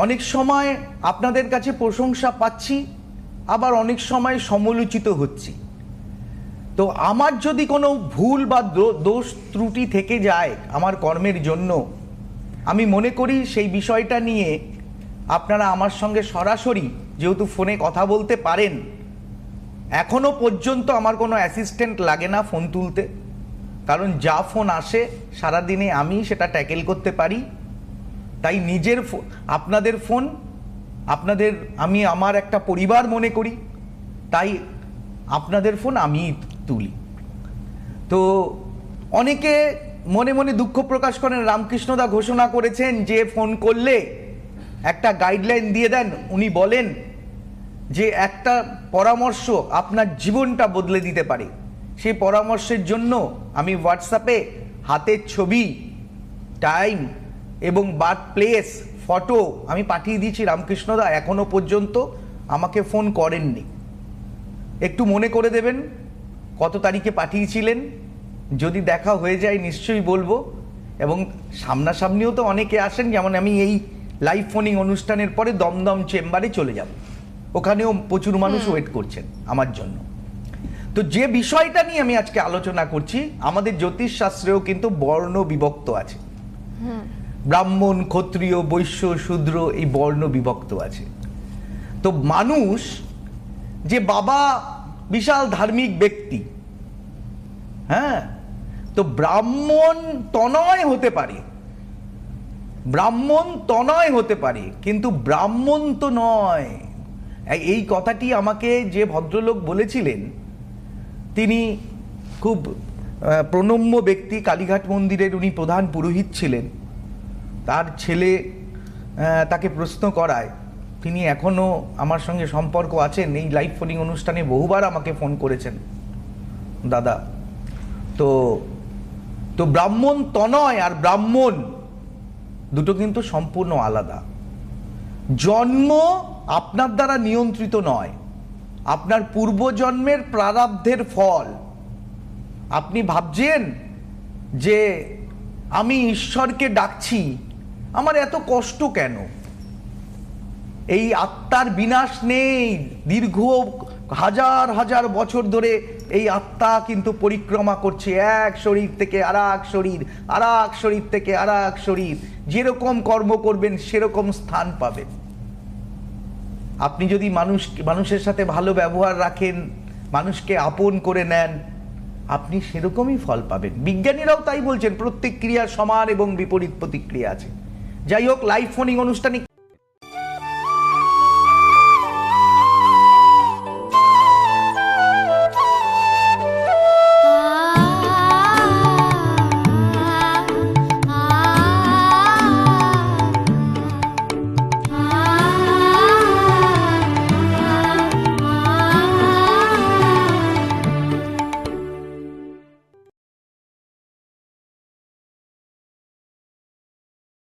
অনেক সময় আপনাদের কাছে প্রশংসা পাচ্ছি, আবার অনেক সময় সমালোচিত হচ্ছি। তো আমার যদি কোনো ভুল বা দোষ ত্রুটি থেকে যায় আমার কর্মের জন্য, আমি মনে করি সেই বিষয়টা নিয়ে আপনারা আমার সঙ্গে সরাসরি, যেহেতু ফোনে কথা বলতে পারেন, এখনো পর্যন্ত আমার কোনো অ্যাসিস্ট্যান্ট লাগে না ফোন তুলতে, কারণ যা ফোন আসে সারাদিনে আমি সেটা ট্যাকেল করতে পারি। তাই নিজের আপনাদের ফোন আমি আমার একটা পরিবার মনে করি, তাই আপনাদের ফোন আমি তুলি। তো অনেকে মনে মনে দুঃখ প্রকাশ করেন। রামকৃষ্ণদা ঘোষণা করেছেন যে ফোন করলে একটা গাইডলাইন দিয়ে দেন, উনি বলেন যে একটা পরামর্শ আপনার জীবনটা বদলে দিতে পারে। সেই পরামর্শের জন্য আমি হোয়াটসঅ্যাপে হাতের ছবি, টাইম এবং বার্থ প্লেস, ফটো আমি পাঠিয়ে দিয়েছি। রামকৃষ্ণদা এখনো পর্যন্ত আমাকে ফোন করেননি। একটু মনে করে দেবেন কত তারিখে পাঠিয়েছিলেন। যদি দেখা হয়ে যায় নিশ্চয়ই বলবো। এবং সামনাসামনিও তো অনেকে আসেন, যেমন আমি এই লাইভ ফোনিং অনুষ্ঠানের পরে দমদম চেম্বারে চলে যাব, ওখানেও প্রচুর মানুষ ওয়েট করছেন আমার জন্য। তো যে বিষয়টা নিয়ে আমি আজকে আলোচনা করছি, আমাদের জ্যোতিষ শাস্ত্রেও কিন্তু বর্ণ বিভক্ত আছে। ব্রাহ্মণ, ক্ষত্রিয়, বৈশ্য, শূদ্র, এই বর্ণ বিভক্ত আছে। তো মানুষ যে বাবা বিশাল ধার্মিক ব্যক্তি, হ্যাঁ, তো ব্রাহ্মণ তনয় হতে পারে, কিন্তু ব্রাহ্মণ তো নয়। এই কথাটি আমাকে যে ভদ্রলোক বলেছিলেন, তিনি খুব প্রণম্য ব্যক্তি, কালীঘাট মন্দিরের উনি প্রধান পুরোহিত ছিলেন। তার ছেলে তাকে প্রশ্ন করায়, তিনি এখনও আমার সঙ্গে সম্পর্ক আছেন, এই লাইভ ফোনিং অনুষ্ঠানে বহুবার আমাকে ফোন করেছেন, দাদা। তো ব্রাহ্মণ তনয় আর ব্রাহ্মণ দুটো কিন্তু সম্পূর্ণ আলাদা। জন্ম আপনার দ্বারা নিয়ন্ত্রিত নয়, আপনার পূর্বজন্মের প্রারব্ধের ফল। আপনি ভাবছেন যে আমি ঈশ্বরকে ডাকছি, আমার এত কষ্ট কেন? এই আত্মার বিনাশ নেই। দীর্ঘ হাজার হাজার বছর ধরে এই আত্মা কিন্তু পরিক্রমা করছে, এক শরীর থেকে আর এক শরীর, আর এক শরীর থেকে আর এক শরীর। যেরকম কর্ম করবেন সেরকম স্থান পাবেন। আপনি যদি মানুষের সাথে ভালো ব্যবহার রাখেন, মানুষকে আপন করে নেন, আপনি সেরকমই ফল পাবেন। বিজ্ঞানীরাও তাই বলছেন, প্রত্যেক ক্রিয়ার সমান এবং বিপরীত প্রতিক্রিয়া আছে। যাই হোক, লাইভ ফোনিং অনুষ্ঠানে